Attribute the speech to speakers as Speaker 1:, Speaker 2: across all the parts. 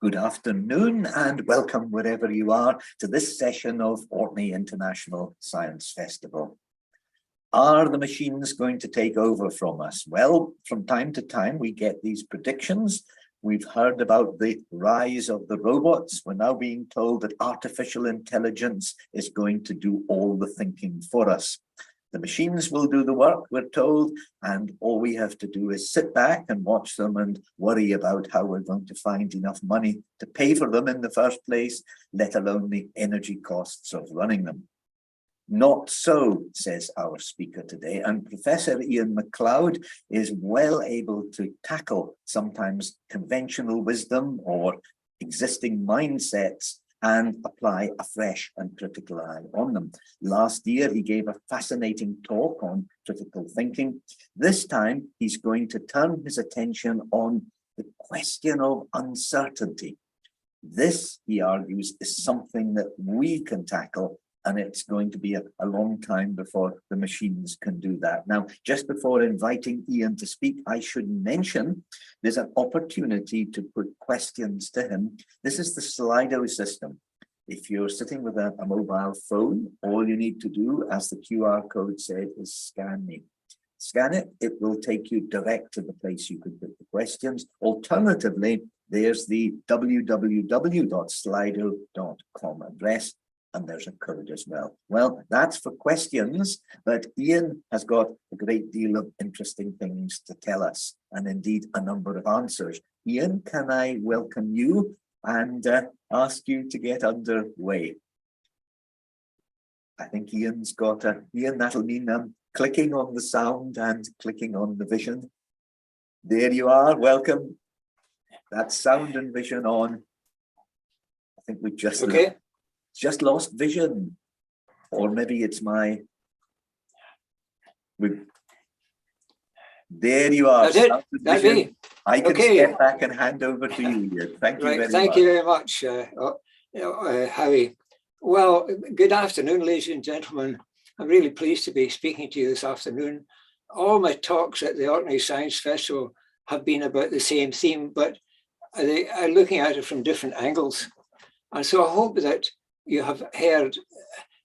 Speaker 1: Good afternoon and welcome wherever you are to this session of Orkney International Science Festival. Are the machines going to take over from us? Well, from time to time we get these predictions. We've heard about the rise of the robots. We're now being told that artificial intelligence is going to do all the thinking for us. The machines will do the work, we're told, and all we have to do is sit back and watch them and worry about how we're going to find enough money to pay for them in the first place, let alone the energy costs of running them. Not so, says our speaker today, and Professor Iain MacLeod is well able to tackle sometimes conventional wisdom or existing mindsets and apply a fresh and critical eye on them. Last year, he gave a fascinating talk on critical thinking. This time, he's going to turn his attention on the question of uncertainty. This, he argues, is something that we can tackle, and it's going to be a long time before the machines can do that. Now, just before inviting Iain to speak, I should mention there's an opportunity to put questions to him. This is the Slido system. If you're sitting with a mobile phone, all you need to do, as the QR code said, is scan me. Scan it, it will take you direct to the place you can put the questions. Alternatively, there's the www.slido.com address. And there's a code as well. Well, that's for questions, but Iain has got a great deal of interesting things to tell us, and indeed a number of answers. Iain, can I welcome you and ask you to get underway? I think Iain's got Iain, that'll mean clicking on the sound and clicking on the vision. There you are, welcome. That's sound and vision on. I think we just...
Speaker 2: Okay.
Speaker 1: Just lost vision, or maybe it's there you are.
Speaker 2: That's it. That's me.
Speaker 1: I can step back and hand over to you here. Thank you very much.
Speaker 2: Thank you very much, Howie. Well, good afternoon, ladies and gentlemen. I'm really pleased to be speaking to you this afternoon. All my talks at the Orkney Science Festival have been about the same theme, but they are looking at it from different angles. And so I hope that you have heard,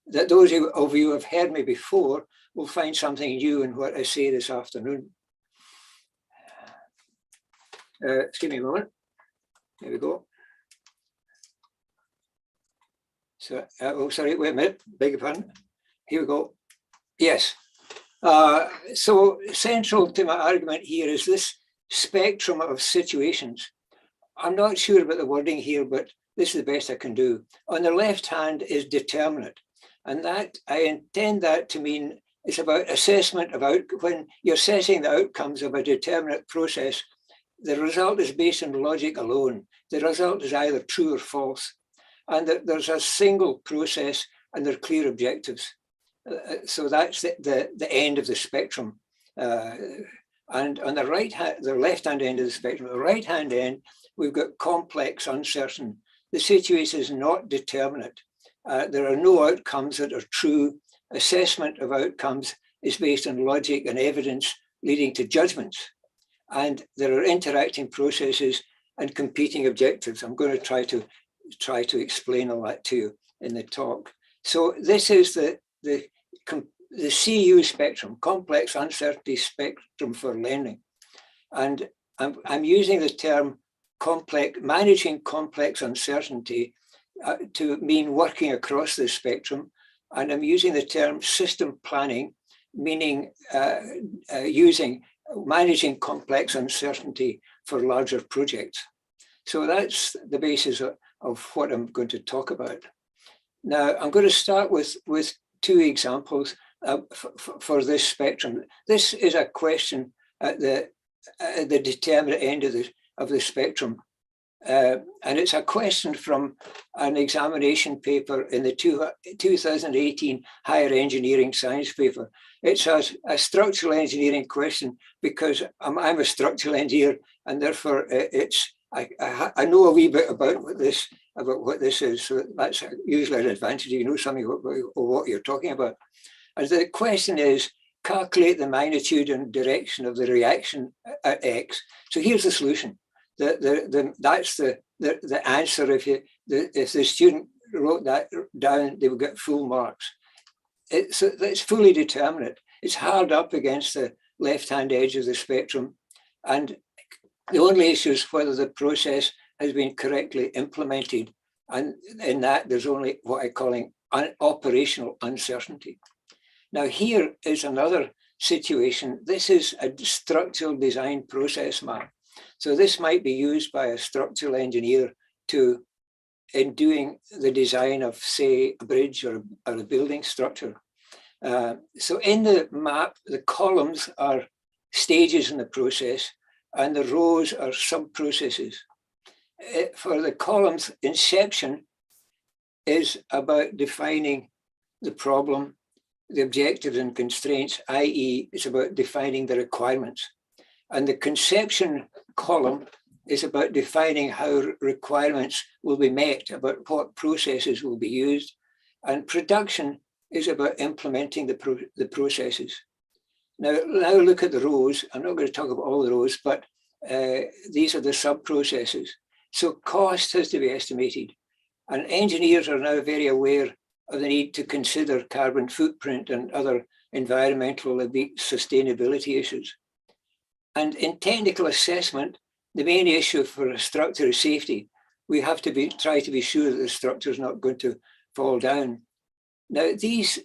Speaker 2: that those of you who have heard me before will find something new in what I say this afternoon. Excuse me a moment. There we go. So, oh, sorry, wait a minute, beg your pardon. Here we go. Yes. So central to my argument here is this spectrum of situations. I'm not sure about the wording here, but this is the best I can do. On the left hand is determinate, and that I intend that to mean it's about assessment of when you're assessing the outcomes of a determinate process. The result is based on logic alone. The result is either true or false, and that there's a single process and there are clear objectives. So that's the end of the spectrum. And on the right hand, the left hand end of the spectrum, the right hand end, we've got complex, uncertain. The situation is not determinate. There are no outcomes that are true. Assessment of outcomes is based on logic and evidence leading to judgments. And there are interacting processes and competing objectives. I'm going to try to explain all that to you in the talk. So this is the CU spectrum, complex uncertainty spectrum for lending. And I'm using the term managing complex uncertainty to mean working across the spectrum. And I'm using the term system planning, meaning managing complex uncertainty for larger projects. So that's the basis of what I'm going to talk about. Now, I'm going to start with two examples for this spectrum. This is a question at the determinate end of the spectrum. And it's a question from an examination paper in the 2018 Higher Engineering Science paper. It's a structural engineering question because I'm a structural engineer, and therefore I know a wee bit about what this is. So that's usually an advantage. You know something of what you're talking about. And the question is, calculate the magnitude and direction of the reaction at X. So here's the solution. That's the the answer, if the student wrote that down, they would get full marks. It's fully determinate. It's hard up against the left-hand edge of the spectrum. And the only issue is whether the process has been correctly implemented. And in that, there's only what I'm calling operational uncertainty. Now, here is another situation. This is a structural design process map. So this might be used by a structural engineer in doing the design of, say, a bridge or a building structure. So in the map, the columns are stages in the process and the rows are sub-processes. For the columns, inception is about defining the problem, the objectives and constraints, i.e. it's about defining the requirements. And the conception column is about defining how requirements will be met, about what processes will be used. And production is about implementing the processes. Now look at the rows. I'm not going to talk about all the rows, but these are the sub-processes. So cost has to be estimated. And engineers are now very aware of the need to consider carbon footprint and other environmental sustainability issues. And in technical assessment, the main issue for a structure is safety. We have to try to be sure that the structure is not going to fall down. Now, these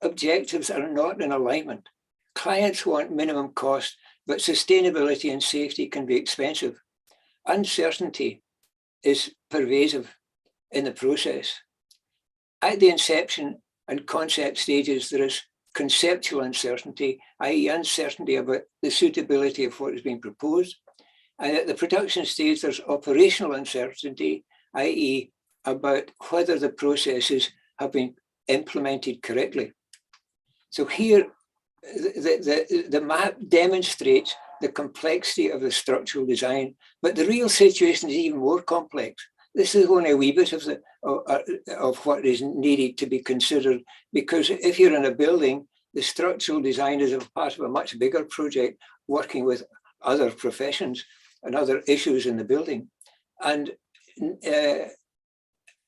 Speaker 2: objectives are not in alignment. Clients want minimum cost, but sustainability and safety can be expensive. Uncertainty is pervasive in the process. At the inception and concept stages, there is conceptual uncertainty, i.e. uncertainty about the suitability of what is being proposed. And at the production stage, there's operational uncertainty, i.e. about whether the processes have been implemented correctly. So here, the map demonstrates the complexity of the structural design, but the real situation is even more complex. This is only a wee bit of what is needed to be considered, because if you're in a building, the structural design is a part of a much bigger project working with other professions and other issues in the building. And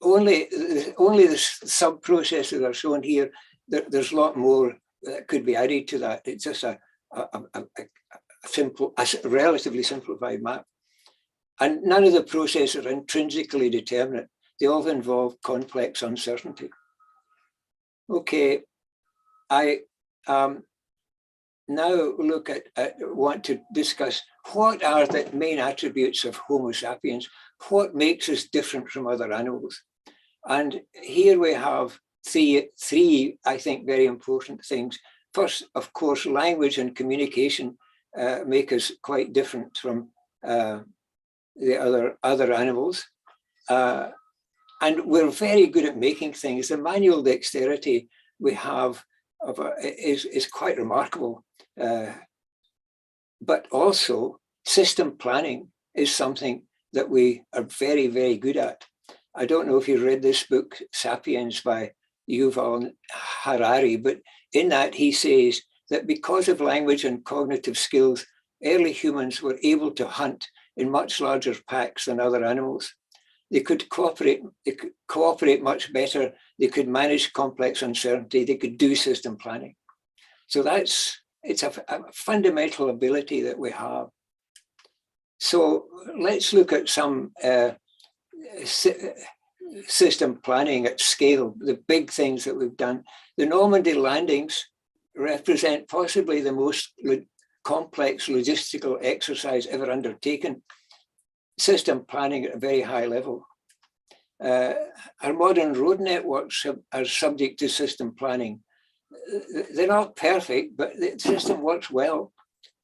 Speaker 2: only the sub-processes are shown here. There's a lot more that could be added to that. It's just a relatively simplified map. And none of the processes are intrinsically determinate. They all involve complex uncertainty. Okay, I now want to discuss what are the main attributes of Homo sapiens, what makes us different from other animals. And here we have three, I think, very important things. First, of course, language and communication make us quite different from the other animals. And we're very good at making things. The manual dexterity we have is quite remarkable. But also, system planning is something that we are very, very good at. I don't know if you read this book, Sapiens, by Yuval Harari, but in that he says that because of language and cognitive skills, early humans were able to hunt in much larger packs than other animals. They could cooperate much better. They could manage complex uncertainty. They could do system planning. So it's a fundamental ability that we have. So let's look at some system planning at scale, the big things that we've done. The Normandy landings represent possibly the most complex logistical exercise ever undertaken. System planning at a very high level. Our modern road networks are subject to system planning. They're not perfect, but the system works well.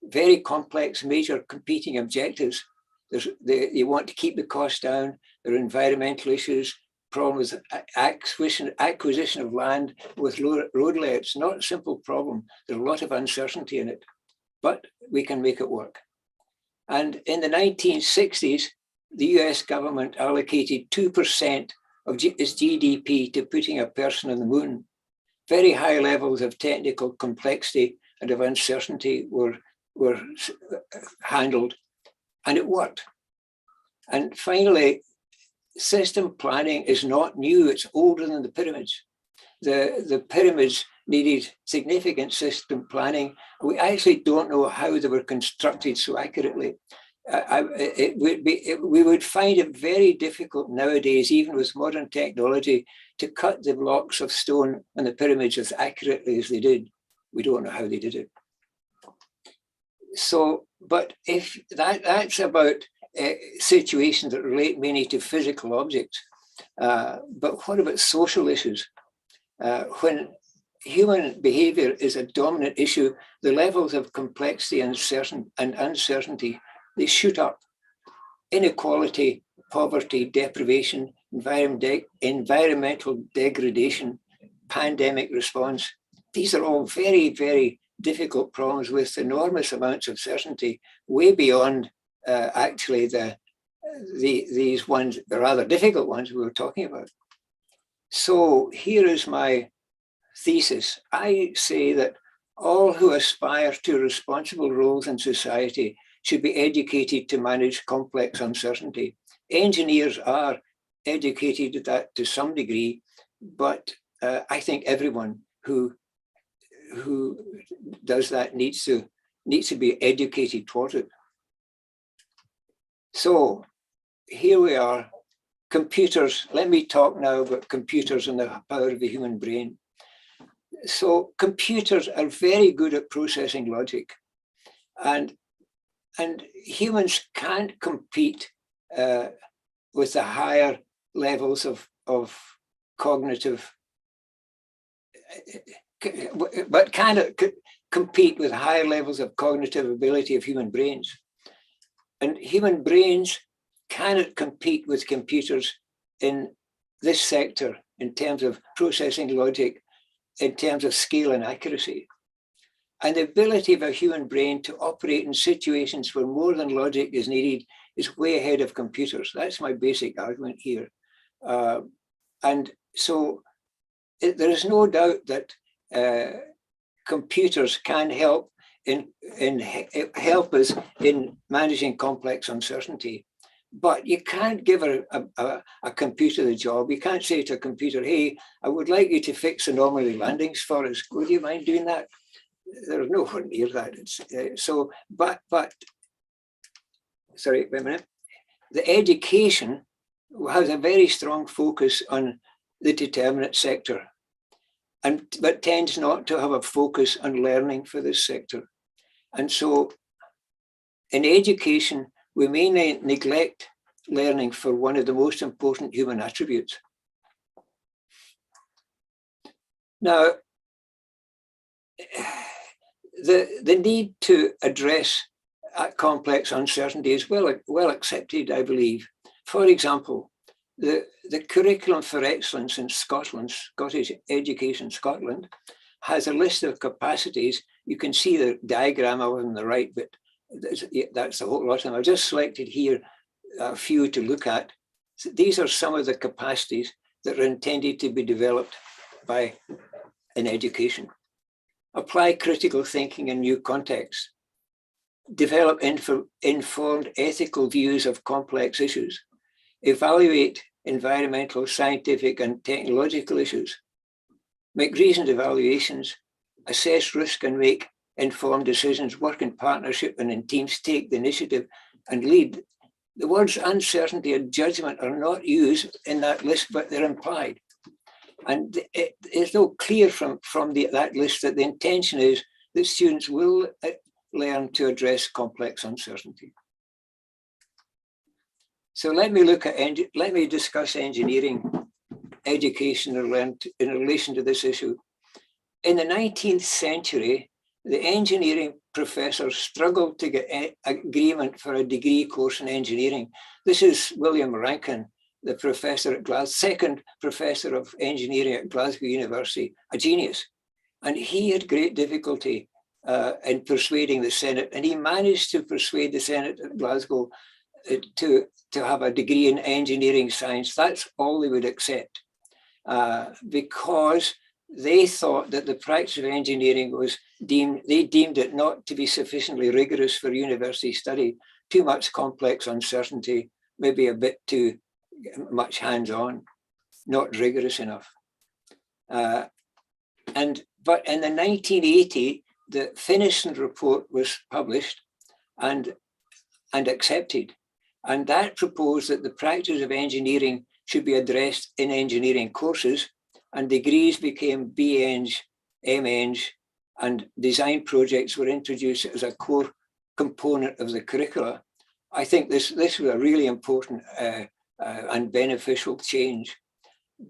Speaker 2: Very complex, major competing objectives. You want to keep the cost down. There are environmental issues, problems with acquisition of land with roadlets. Not a simple problem. There's a lot of uncertainty in it, but we can make it work. And in the 1960s, the US government allocated 2% of its GDP to putting a person on the moon. Very high levels of technical complexity and of uncertainty were handled, and it worked. And finally, system planning is not new, it's older than the pyramids. The pyramids needed significant system planning. We actually don't know how they were constructed so accurately. We would find it very difficult nowadays, even with modern technology, to cut the blocks of stone on the pyramids as accurately as they did. We don't know how they did it. So, but if that's about situations that relate mainly to physical objects, but what about social issues? When human behavior is a dominant issue, the levels of complexity and uncertainty, they shoot up. Inequality, poverty, deprivation, environmental degradation, pandemic response. These are all very, very difficult problems with enormous amounts of certainty, way beyond actually these ones, the rather difficult ones we were talking about. So here is my thesis. I say that all who aspire to responsible roles in society should be educated to manage complex uncertainty. Engineers are educated at that to some degree, but I think everyone who does that needs to be educated toward it. So here we are, computers. Let me talk now about computers and the power of the human brain. So computers are very good at processing logic, and humans can't compete with the higher levels of cognitive, but cannot compete with higher levels of cognitive ability of human brains. And human brains cannot compete with computers in this sector in terms of processing logic, in terms of scale and accuracy. And the ability of a human brain to operate in situations where more than logic is needed is way ahead of computers. That's my basic argument here. And so there is no doubt that computers can help help us in managing complex uncertainty. But you can't give a computer the job. You can't say to a computer, hey, I would like you to fix anomaly landings for us. Would you mind doing that? There's no one near that. Sorry, wait a minute. The education has a very strong focus on the determinate sector, but tends not to have a focus on learning for this sector. And so in education, we may neglect learning for one of the most important human attributes. Now, the need to address complex uncertainty is well accepted, I believe. For example, the Curriculum for Excellence in Scotland, Scottish Education Scotland, has a list of capacities. You can see the diagram over on the right, but that's a whole lot of them. I've just selected here a few to look at. So these are some of the capacities that are intended to be developed in education. Apply critical thinking in new contexts. Develop informed ethical views of complex issues. Evaluate environmental, scientific, and technological issues. Make reasoned evaluations. Assess risk and make informed decisions. Work in partnership and in teams. Take the initiative and lead. The words uncertainty and judgment are not used in that list, but they're implied. And it's no clear from that list that the intention is that students will learn to address complex uncertainty. So let me discuss engineering education in relation to this issue. In the 19th century, the engineering professors struggled to get agreement for a degree course in engineering. This is William Rankin, the professor at Glasgow, second professor of engineering at Glasgow University, a genius. And he had great difficulty in persuading the Senate, and he managed to persuade the Senate at Glasgow to have a degree in engineering science. That's all they would accept, because they thought that the practice of engineering they deemed it not to be sufficiently rigorous for university study, too much complex uncertainty, maybe a bit too much hands-on, not rigorous enough. But in the 1980, the Finnison report was published and accepted. And that proposed that the practice of engineering should be addressed in engineering courses, and degrees became BEng, MEng, and design projects were introduced as a core component of the curricula. I think this was a really important and beneficial change.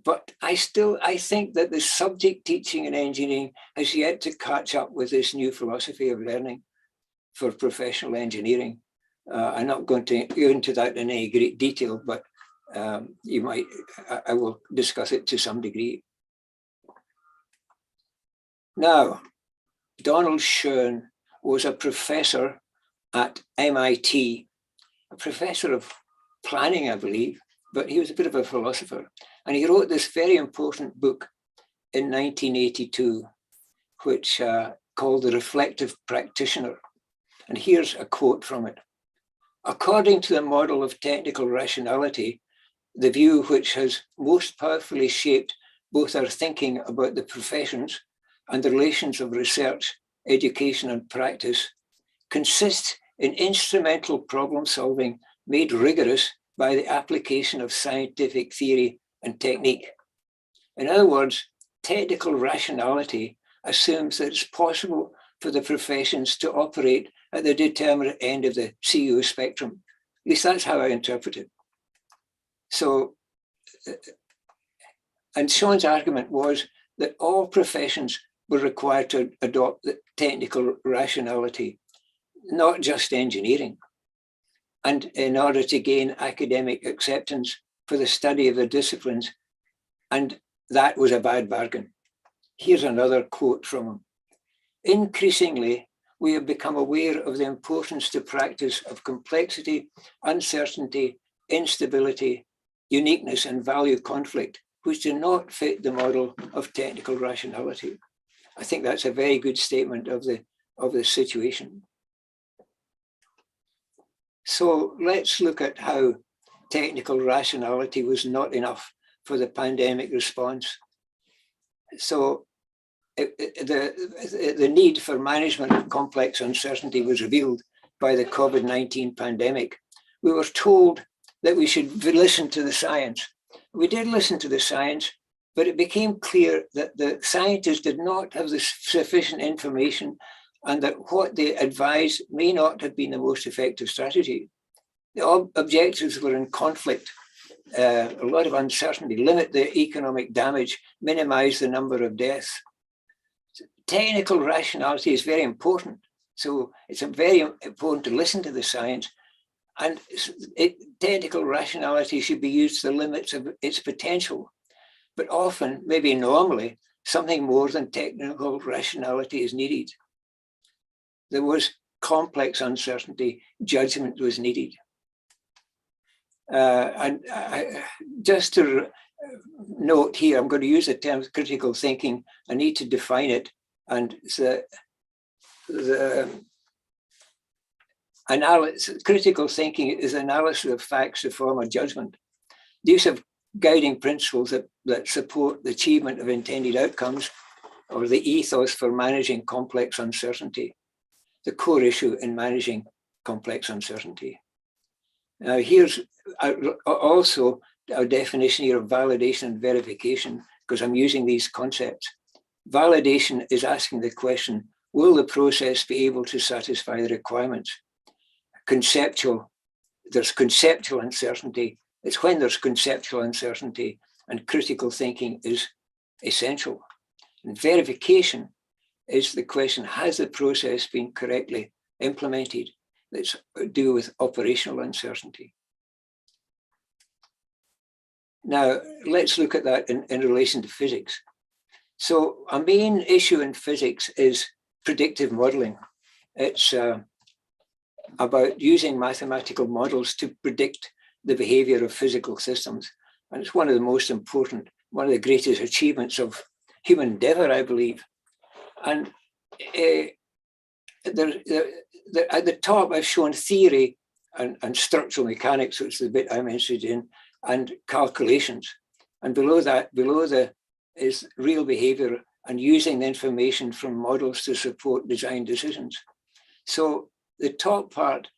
Speaker 2: But I think that the subject teaching in engineering has yet to catch up with this new philosophy of learning for professional engineering. I'm not going to go into that in any great detail, but I will discuss it to some degree. Now, Donald Schoen was a professor at MIT, a professor of planning, I believe, but he was a bit of a philosopher. And he wrote this very important book in 1982, which called The Reflective Practitioner. And here's a quote from it. According to the model of technical rationality, the view which has most powerfully shaped both our thinking about the professions and the relations of research, education, and practice, consists in instrumental problem solving made rigorous by the application of scientific theory and technique. In other words, technical rationality assumes that it's possible for the professions to operate at the determinate end of the CU spectrum. At least that's how I interpret it. So, and Sean's argument was that all professions were required to adopt the technical rationality, not just engineering. And in order to gain academic acceptance for the study of the disciplines, and that was a bad bargain. Here's another quote from him. Increasingly, we have become aware of the importance to practice of complexity, uncertainty, instability, uniqueness, and value conflict, which do not fit the model of technical rationality. I think that's a very good statement of the situation. So let's look at how technical rationality was not enough for the pandemic response. So the need for management of complex uncertainty was revealed by the COVID-19 pandemic. We were told that we should listen to the science. We did listen to the science, but it became clear that the scientists did not have the sufficient information and that what they advised may not have been the most effective strategy. The objectives were in conflict, a lot of uncertainty, limit the economic damage, minimize the number of deaths. Technical rationality is very important. So it's very important to listen to the science, and technical rationality should be used to the limits of its potential. But often, maybe normally, something more than technical rationality is needed. There was complex uncertainty, judgment was needed. Just to note here, I'm going to use the term critical thinking. I need to define it. And the critical thinking is analysis of facts to form a judgment. The use of guiding principles that support the achievement of intended outcomes, or the ethos for managing complex uncertainty, the core issue in managing complex uncertainty. Now, here's also a definition here of validation and verification, because I'm using these concepts. Validation is asking the question, will the process be able to satisfy the requirements? There's conceptual uncertainty. It's when there's conceptual uncertainty, and critical thinking is essential. And verification is the question, has the process been correctly implemented? Let's do with operational uncertainty. Now, let's look at that in relation to physics. So a main issue in physics is predictive modeling. It's about using mathematical models to predict the behavior of physical systems. And it's one of the most important, one of the greatest achievements of human endeavor, I believe. And at the top, I've shown theory and structural mechanics, which is the bit I'm interested in, and calculations. And below that, is real behavior and using the information from models to support design decisions. So the top part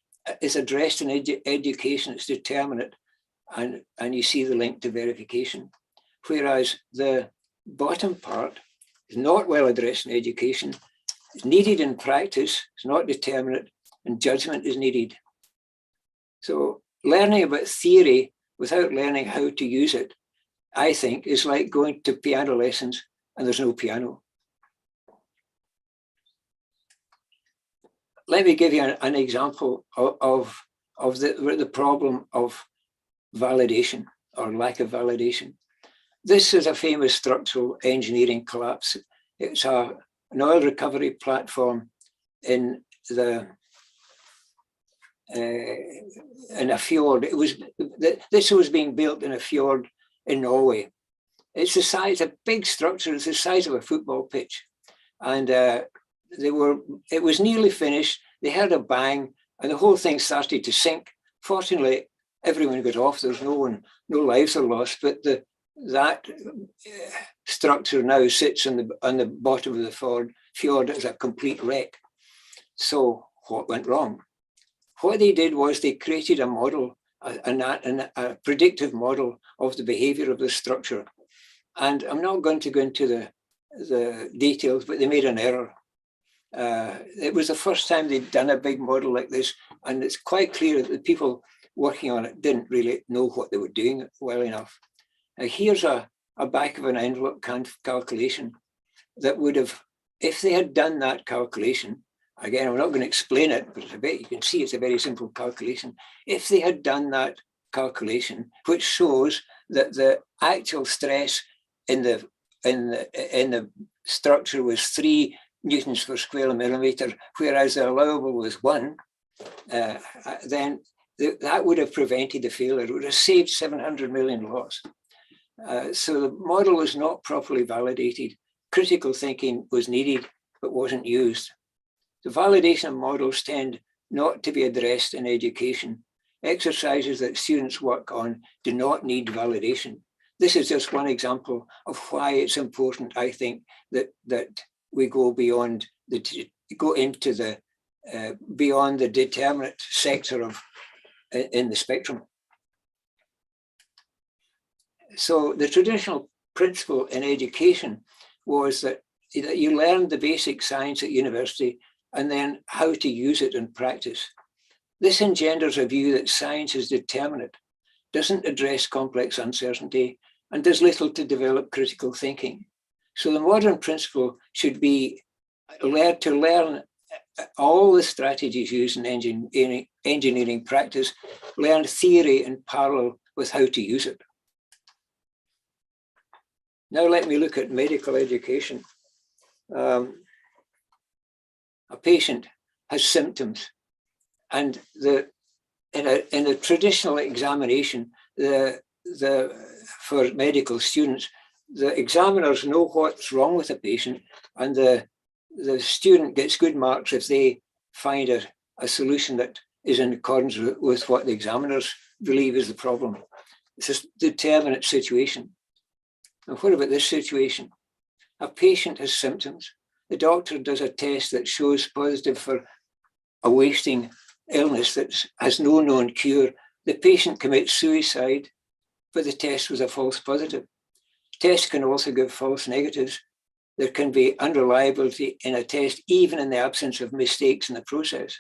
Speaker 2: is addressed in education, it's determinate, and you see the link to verification. Whereas the bottom part is not well addressed in education, it's needed in practice, it's not determinate, and judgment is needed. So learning about theory without learning how to use it, I think, is like going to piano lessons and there's no piano. Let me give you an example of the problem of validation or lack of validation. This is a famous structural engineering collapse. It's an oil recovery platform in a fjord. This was being built in a fjord in Norway. It's the size, a big structure. It's the size of a football pitch, and it was nearly finished. They heard a bang, and the whole thing started to sink. Fortunately, everyone got off. There's no lives are lost. But that structure now sits on the bottom of the fjord as a complete wreck. So what went wrong? What they did was they created a model, a predictive model of the behavior of the structure. And I'm not going to go into the details, but they made an error. It was the first time they'd done a big model like this, and it's quite clear that the people working on it didn't really know what they were doing well enough. Now, here's a back of an envelope calculation that would have, if they had done that calculation, again, I'm not going to explain it, but you can see it's a very simple calculation. If they had done that calculation, which shows that the actual stress in the structure was 3 newtons per square millimeter, whereas the allowable was 1, then that would have prevented the failure. It would have saved 700 million loss. So the model was not properly validated. Critical thinking was needed, but wasn't used. The validation of models tend not to be addressed in education. Exercises that students work on do not need validation. This is just one example of why it's important, I think, that we go beyond beyond the determinate sector in the spectrum. So the traditional principle in education was that you learned the basic science at university and then how to use it in practice. This engenders a view that science is determinate, doesn't address complex uncertainty, and does little to develop critical thinking. So the modern principle should be to learn all the strategies used in engineering practice, learn theory in parallel with how to use it. Now let me look at medical education. A patient has symptoms, and in a traditional examination, for medical students, the examiners know what's wrong with the patient, and the student gets good marks if they find a solution that is in accordance with what the examiners believe is the problem. It's a determinate situation. And what about this situation? A patient has symptoms. The doctor does a test that shows positive for a wasting illness that has no known cure. The patient commits suicide, but the test was a false positive. Tests can also give false negatives. There can be unreliability in a test, even in the absence of mistakes in the process.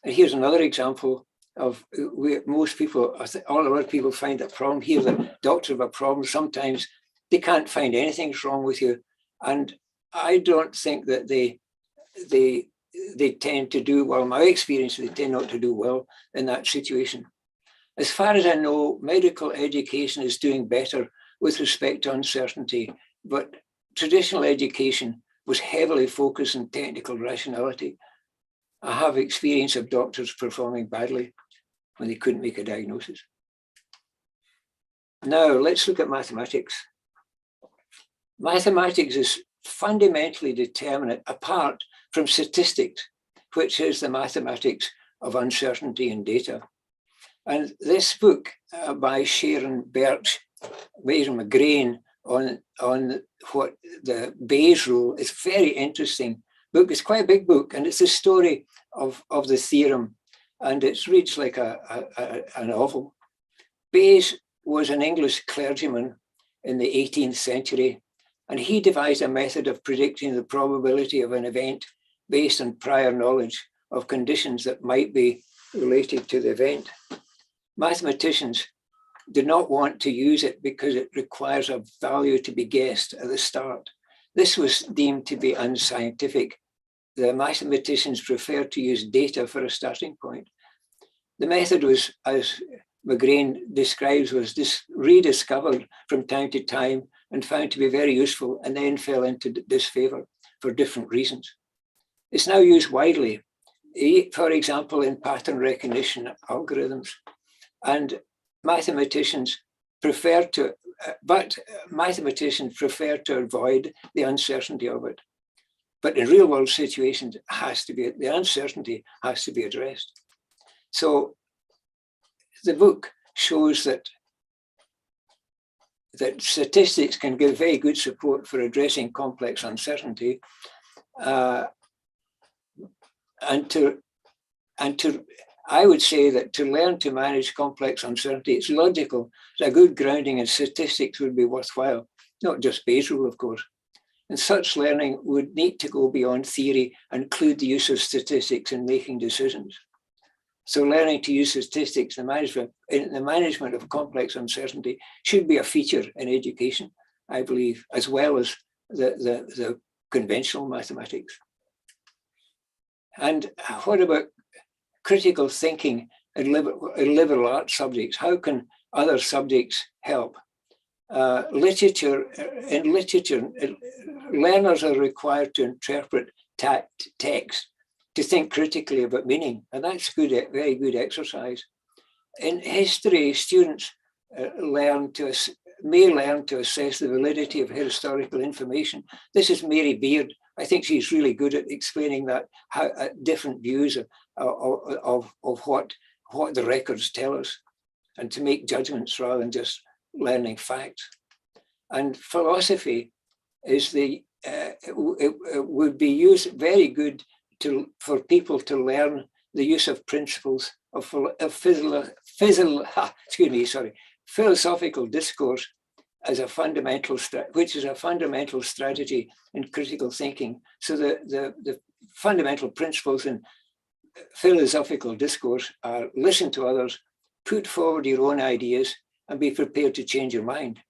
Speaker 2: And here's another example of where most people, all of our people find a problem here. The doctors have a problem. Sometimes they can't find anything's wrong with you. And I don't think that they tend to do well. My experience, they tend not to do well in that situation. As far as I know, medical education is doing better with respect to uncertainty, but traditional education was heavily focused on technical rationality. I have experience of doctors performing badly when they couldn't make a diagnosis. Now, let's look at mathematics. Mathematics is fundamentally determinate apart from statistics, which is the mathematics of uncertainty in data. And this book by Sharon McGrain on what the Bayes rule is very interesting book. It's quite a big book, and it's the story of the theorem, and it reads like a novel. Bayes was an English clergyman in the 18th century, and he devised a method of predicting the probability of an event based on prior knowledge of conditions that might be related to the event. Mathematicians do not want to use it because it requires a value to be guessed at the start. This was deemed to be unscientific. The mathematicians prefer to use data for a starting point. The method was, as McGrain describes, was rediscovered from time to time and found to be very useful, and then fell into disfavor for different reasons. It's now used widely, for example, in pattern recognition algorithms. And mathematicians prefer to avoid the uncertainty of it. But in real world situations, the uncertainty has to be addressed. So the book shows that statistics can give very good support for addressing complex uncertainty, I would say that to learn to manage complex uncertainty, it's logical that a good grounding in statistics would be worthwhile, not just Bayes' rule, of course. And such learning would need to go beyond theory and include the use of statistics in making decisions. So learning to use statistics in the management of complex uncertainty should be a feature in education, I believe, as well as the conventional mathematics. And what about critical thinking in liberal arts subjects? How can other subjects help? In literature, learners are required to interpret text, to think critically about meaning, and that's very good exercise. In history, students may learn to assess the validity of historical information. This is Mary Beard. I think she's really good at explaining that, how different views of what the records tell us, and to make judgments rather than just learning facts. And philosophy is it would be used very good for people to learn the use of principles of philosophical discourse as a fundamental, which is a fundamental strategy in critical thinking. So the fundamental principles in philosophical discourse are listen to others, put forward your own ideas, and be prepared to change your mind.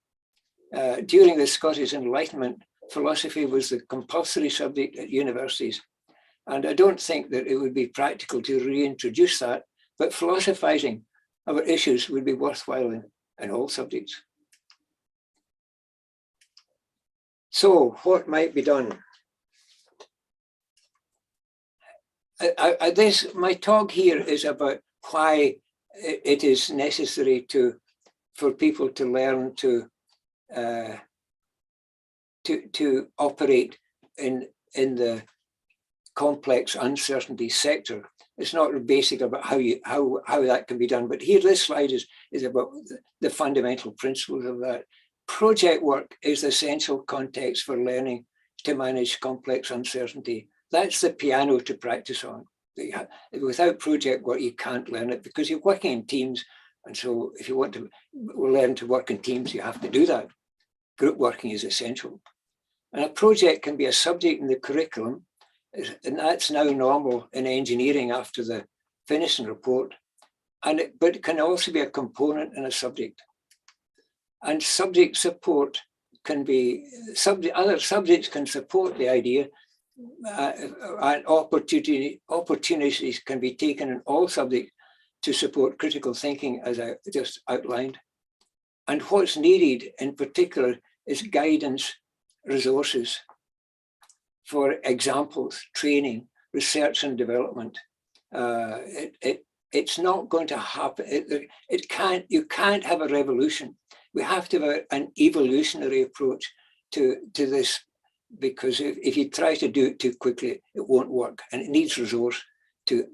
Speaker 2: During the Scottish Enlightenment, philosophy was the compulsory subject at universities. And I don't think that it would be practical to reintroduce that, but philosophizing about issues would be worthwhile in all subjects. So what might be done? My talk here is about why it is necessary for people to learn to operate in the complex uncertainty sector. It's not basic about how that can be done, but here this slide is about the fundamental principles of that. Project work is the essential context for learning to manage complex uncertainty. That's the piano to practice on. Without project work, you can't learn it because you're working in teams. And so if you want to learn to work in teams, you have to do that. Group working is essential. And a project can be a subject in the curriculum, and that's now normal in engineering after the finishing report. But it can also be a component in a subject. And subject support can be, other subjects can support the idea, and opportunities can be taken in all subjects to support critical thinking, as I just outlined. And what's needed in particular is guidance, resources for examples, training, research and development. It's not going to happen. You can't have a revolution. We have to have an evolutionary approach to this, because if you try to do it too quickly, it won't work, and it needs resource to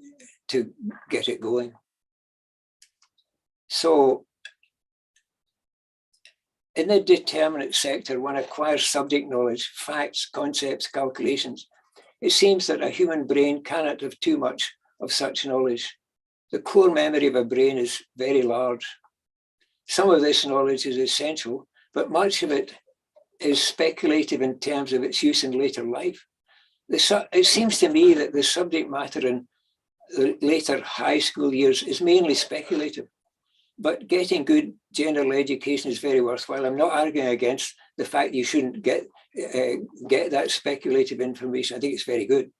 Speaker 2: to get it going. So in the determinate sector, one acquires subject knowledge, facts, concepts, calculations. It seems that a human brain cannot have too much of such knowledge. The core memory of a brain is very large. Some of this knowledge is essential, but much of it is speculative in terms of its use in later life. It seems to me that the subject matter in the later high school years is mainly speculative, but getting good general education is very worthwhile. I'm not arguing against the fact you shouldn't get that speculative information. I think it's very good,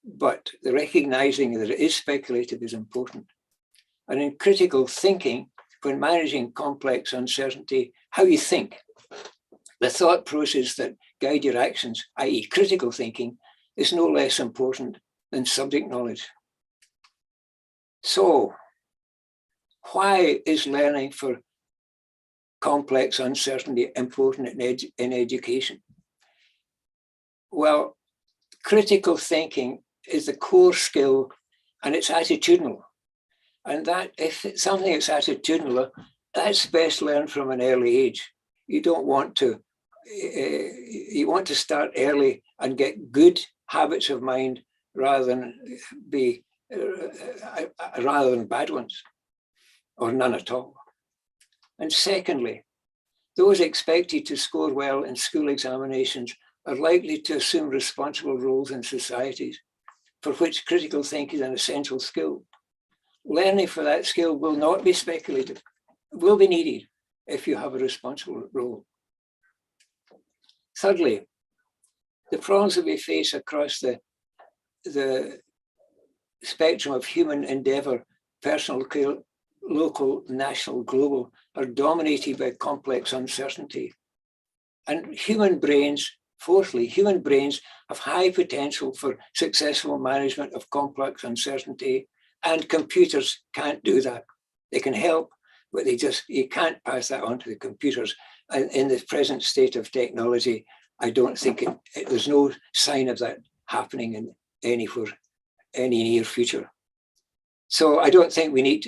Speaker 2: but the recognizing that it is speculative is important. And in critical thinking, when managing complex uncertainty, how you think, the thought process that guide your actions, i.e. critical thinking, is no less important than subject knowledge. So, why is learning for complex uncertainty important in education? Well, critical thinking is the core skill and it's attitudinal. And that if it's something that's attitudinal, that's best learned from an early age. You don't want to, you want to start early and get good habits of mind rather than bad ones, or none at all. And secondly, those expected to score well in school examinations are likely to assume responsible roles in societies, for which critical thinking is an essential skill. Learning for that skill will not be speculative, it will be needed if you have a responsible role. Thirdly, the problems that we face across the spectrum of human endeavor, personal, local, national, global, are dominated by complex uncertainty. And human brains, fourthly, human brains have high potential for successful management of complex uncertainty, and computers can't do that. They can help, but you can't pass that on to the computers. And in the present state of technology, I don't think there's no sign of that happening in any near future. So I don't think we need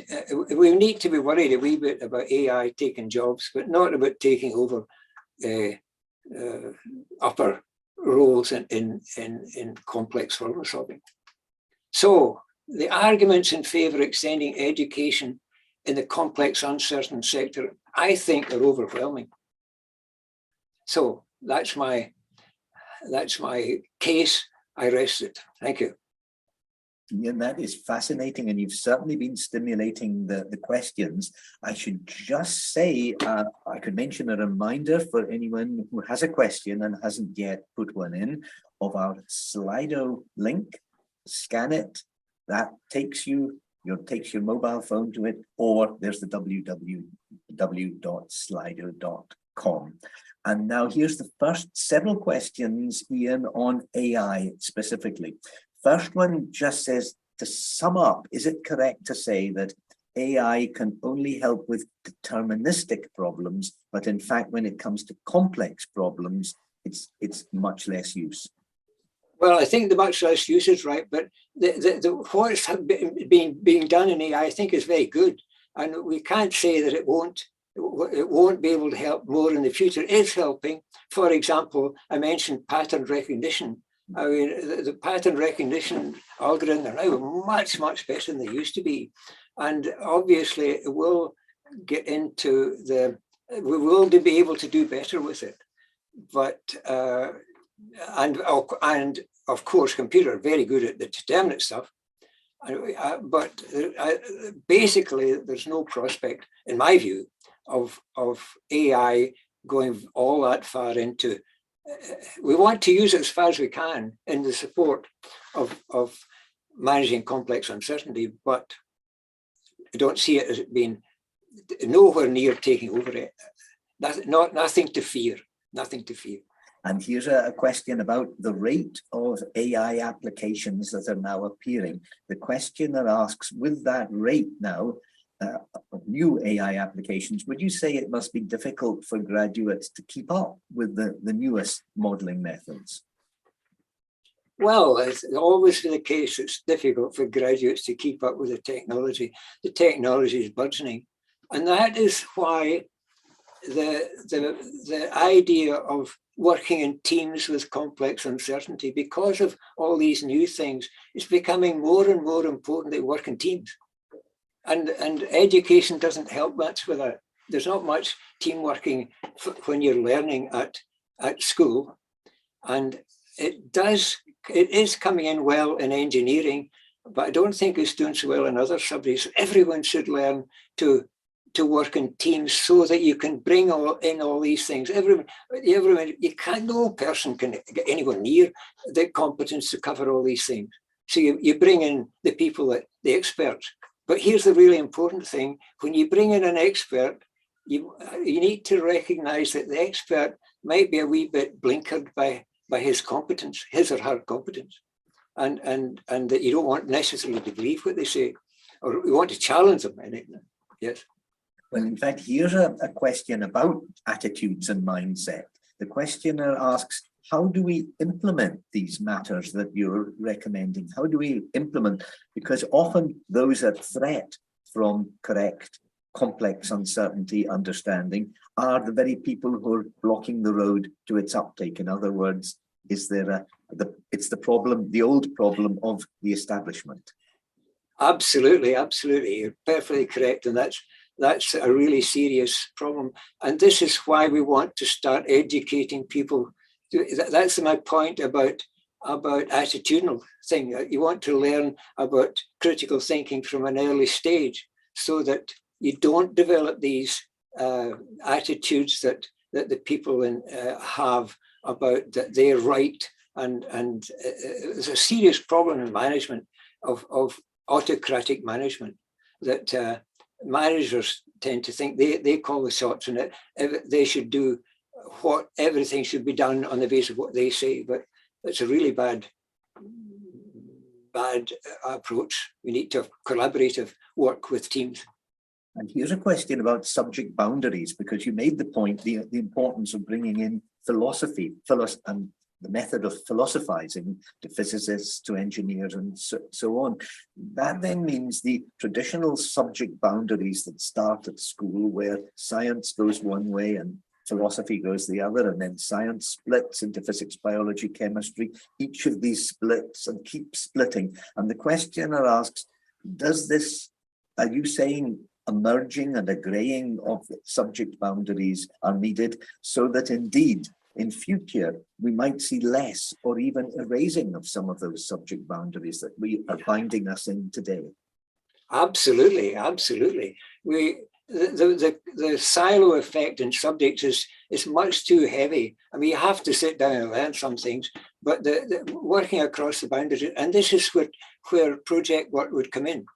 Speaker 2: to be worried a wee bit about AI taking jobs, but not about taking over upper roles in complex problem solving. So the arguments in favor of extending education in the complex, uncertain sector, I think, are overwhelming. So that's my case. I rest it. Thank you.
Speaker 1: Iain, that is fascinating, and you've certainly been stimulating the questions. I should just say, I could mention a reminder for anyone who has a question and hasn't yet put one in, of our Slido link. Scan it. That takes your mobile phone to it, or there's the www.slido.com. And now here's the first several questions, Iain, on AI specifically. First one just says, to sum up, is it correct to say that AI can only help with deterministic problems, but in fact, when it comes to complex problems, it's much less use?
Speaker 2: Well, I think the much less use is right, but what's being done in AI, I think, is very good, and we can't say that it won't be able to help more in the future. It is helping. For example, I mentioned pattern recognition. I mean, the pattern recognition algorithms are now much, much better than they used to be, and obviously it will get into we will be able to do better with it. But and of course, computers are very good at the determinate stuff. But basically, there's no prospect, in my view, of AI going all that far into. We want to use it as far as we can in the support of managing complex uncertainty, but I don't see it as being nowhere near taking over it. Nothing to fear. Nothing to fear.
Speaker 1: And here's a question about the rate of AI applications that are now appearing. The questioner asks, with that rate now of new AI applications, would you say it must be difficult for graduates to keep up with the newest modeling methods?
Speaker 2: Well, it's always the case. It's difficult for graduates to keep up with the technology. The technology is burgeoning. And that is why the idea of working in teams with complex uncertainty, because of all these new things, is becoming more and more important that work in teams. And education doesn't help much with that. There's not much team working when you're learning at school. And it is coming in well in engineering, but I don't think it's doing so well in other subjects. Everyone should learn to work in teams so that you can bring in all these things. Everyone, no person can get anywhere near the competence to cover all these things. So you bring in the people, the experts. But here's the really important thing. When you bring in an expert, you need to recognize that the expert might be a wee bit blinkered by his competence, his or her competence. And that you don't want necessarily to believe what they say, or you want to challenge them in it. Yes.
Speaker 1: Well, in fact, here's a question about attitudes and mindset. The questioner asks, how do we implement these matters that you're recommending? How do we implement? Because often those at threat from correct, complex uncertainty understanding are the very people who are blocking the road to its uptake. In other words, it's the problem, the old problem of the establishment.
Speaker 2: Absolutely, absolutely. You're perfectly correct. And that's a really serious problem. And this is why we want to start educating people. That's my point about attitudinal thing. You want to learn about critical thinking from an early stage so that you don't develop these attitudes that the people have about that they're right. And there's a serious problem in management of autocratic management, that managers tend to think they call the shots and they should do everything should be done on the basis of what they say. But it's a really bad approach. We need to have collaborative work with teams.
Speaker 1: And here's a question about subject boundaries, because you made the point, the importance of bringing in philosophy, and the method of philosophizing to physicists, to engineers, and so on. That then means the traditional subject boundaries that start at school, where science goes one way and philosophy goes the other, and then science splits into physics, biology, chemistry. Each of these splits and keeps splitting. And the questioner asks, are you saying a merging and a greying of subject boundaries are needed so that indeed in future we might see less or even erasing of some of those subject boundaries that we are binding us in today? Absolutely,
Speaker 2: absolutely. The silo effect in subjects is much too heavy. I mean, you have to sit down and learn some things, but the working across the boundaries, and this is where project work would come in.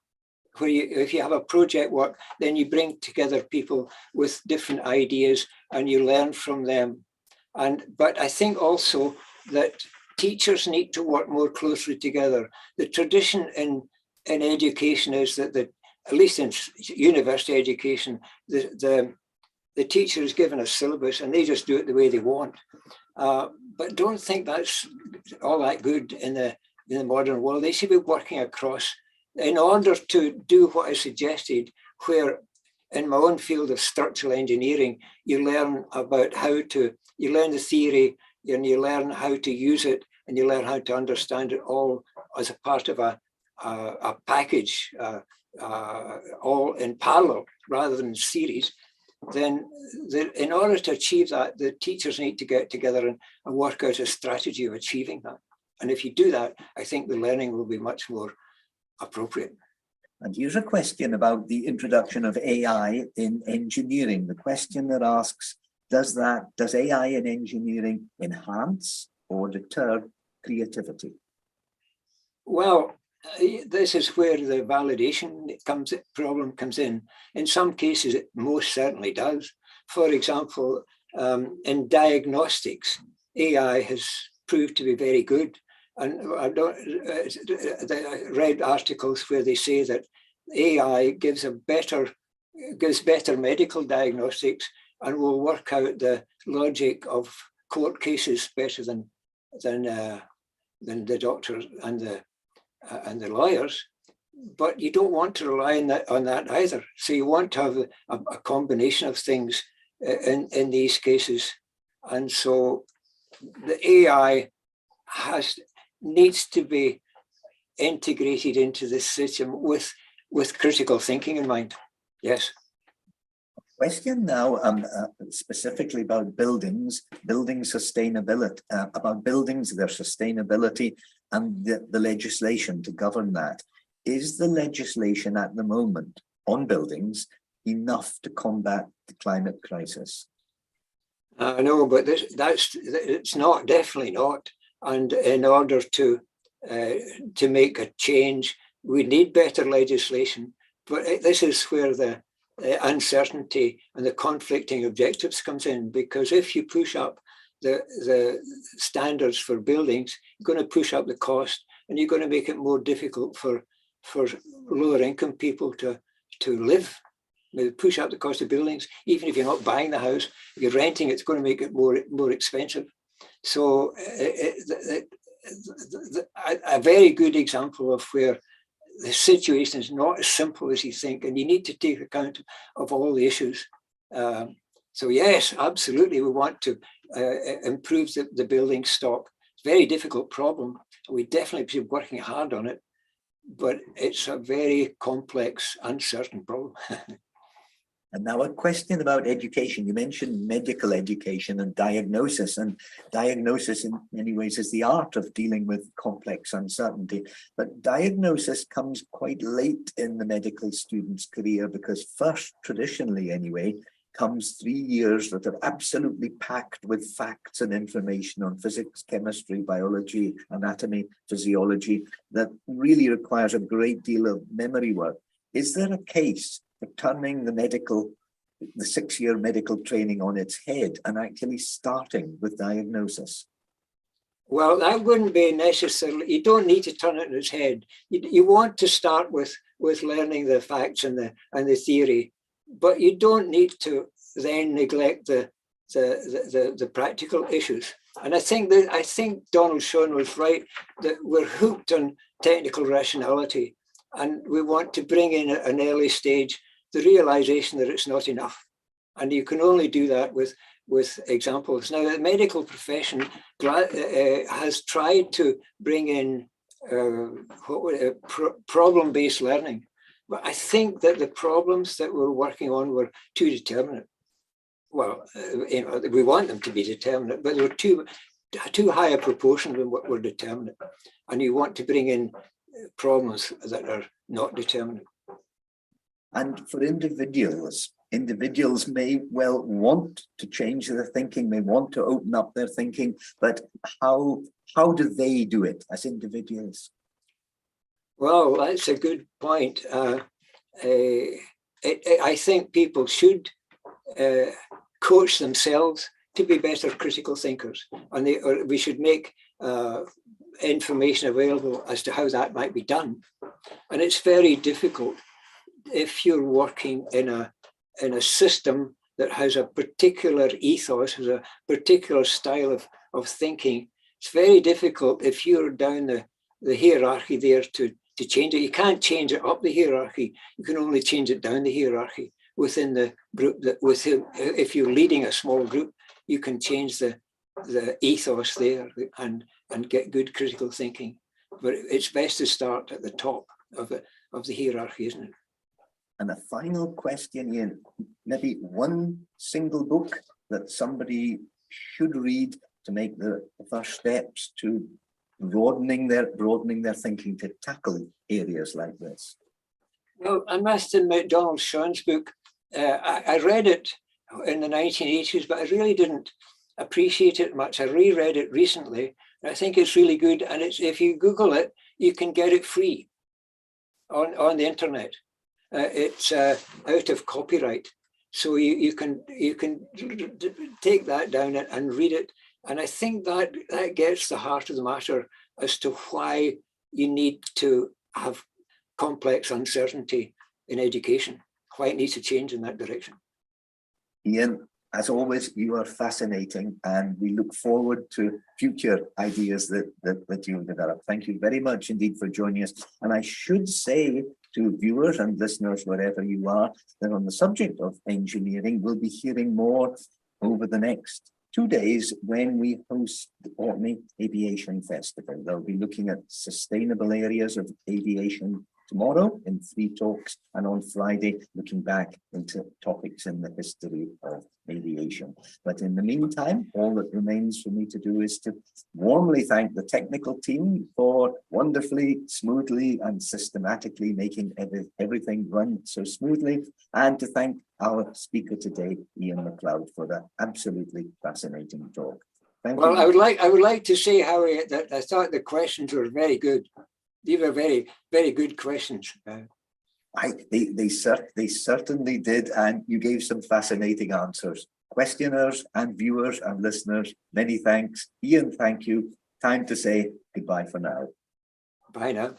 Speaker 2: Where if you have a project work, then you bring together people with different ideas and you learn from them. But I think also that teachers need to work more closely together. The tradition in education is that at least in university education, the teacher is given a syllabus and they just do it the way they want. But don't think that's all that good in the modern world. They should be working across in order to do what I suggested, where in my own field of structural engineering, you learn about you learn the theory and you learn how to use it and you learn how to understand it all as a part of a package, all in parallel rather than series. Then in order to achieve that, the teachers need to get together and work out a strategy of achieving that. And if you do that, I think the learning will be much more appropriate.
Speaker 1: And here's a question about the introduction of AI in engineering. The questioner asks, does AI in engineering enhance or deter creativity? Well,
Speaker 2: this is where the validation problem comes in. In some cases, it most certainly does. For example, in diagnostics, AI has proved to be very good. And I read articles where they say that AI gives better medical diagnostics and will work out the logic of court cases better than than the doctors and the lawyers. But you don't want to rely on that either. So you want to have a combination of things in these cases. And so the AI needs to be integrated into this system with critical thinking in mind. Yes.
Speaker 1: Question now specifically about building sustainability, about buildings, their sustainability, and the legislation to govern that. Is the legislation at the moment on buildings enough to combat the climate crisis?
Speaker 2: No, but it's not, definitely not. And in order to make a change, we need better legislation. But this is where the uncertainty and the conflicting objectives comes in, because if you push up the standards for buildings, you're going to push up the cost, and you're going to make it more difficult for lower income people to live. Maybe push up the cost of buildings. Even if you're not buying the house, if you're renting, it's going to make it more expensive. So a very good example of where the situation is not as simple as you think, and you need to take account of all the issues. So yes, absolutely, we want to improve the building stock. It's a very difficult problem. We definitely should be working hard on it, but it's a very complex, uncertain problem.
Speaker 1: And now a question about education. You mentioned medical education and diagnosis in many ways is the art of dealing with complex uncertainty. But diagnosis comes quite late in the medical student's career, because first, traditionally anyway, comes 3 years that are absolutely packed with facts and information on physics, chemistry, biology, anatomy, physiology, that really requires a great deal of memory work. Is there a case for turning the 6-year medical training on its head and actually starting with diagnosis?
Speaker 2: Well, that wouldn't be necessarily, you don't need to turn it on its head. You want to start with learning the facts and the theory, but you don't need to then neglect the practical issues. And I think Donald Schoen was right, that we're hooked on technical rationality, and we want to bring in at an early stage the realization that it's not enough. And you can only do that with examples. Now, the medical profession has tried to bring in problem-based learning. But I think that the problems that we're working on were too determinate. Well, we want them to be determinate, but they're too high a proportion of what were determinate. And you want to bring in problems that are not determinate.
Speaker 1: And for individuals may well want to change their thinking, may want to open up their thinking, but how do they do it as individuals?
Speaker 2: Well, that's a good point. I think people should coach themselves to be better critical thinkers, and we should make information available as to how that might be done. And it's very difficult if you're working in a system that has a particular ethos, has a particular style of thinking. It's very difficult if you're down the hierarchy there to change it. You can't change it up the hierarchy. You can only change it down the hierarchy within the group. If you're leading a small group, you can change the ethos there and get good critical thinking. But it's best to start at the top of the hierarchy, isn't it?
Speaker 1: And a final question, Iain, maybe one single book that somebody should read to make the first steps to broadening their thinking to tackle areas like this?
Speaker 2: Well, I must admit, Donald Schoen's book, I read it in the 1980s, but I really didn't appreciate it much. I reread it recently, and I think it's really good. And if you Google it, you can get it free on the internet. It's out of copyright, so you can take that down and read it. And I think that gets the heart of the matter as to why you need to have complex uncertainty in education, why it needs to change in that direction.
Speaker 1: Iain, As always, you are fascinating, and we look forward to future ideas that you'll develop. Thank you very much indeed for joining us. And I should say to viewers and listeners, wherever you are, that on the subject of engineering, we'll be hearing more over the next 2 days when we host the Orkney Aviation Festival. They'll be looking at sustainable areas of aviation tomorrow in 3 talks, and on Friday looking back into topics in the history of aviation. But in the meantime, all that remains for me to do is to warmly thank the technical team for wonderfully, smoothly and systematically making everything run so smoothly, and to thank our speaker today, Iain MacLeod, for that absolutely fascinating talk. Thank you.
Speaker 2: I would like to say, Howie, that I thought the questions were very good. These were very, very good questions.
Speaker 1: They certainly did, and you gave some fascinating answers. Questioners and viewers and listeners, many thanks. Iain, thank you. Time to say goodbye for now.
Speaker 2: Bye now.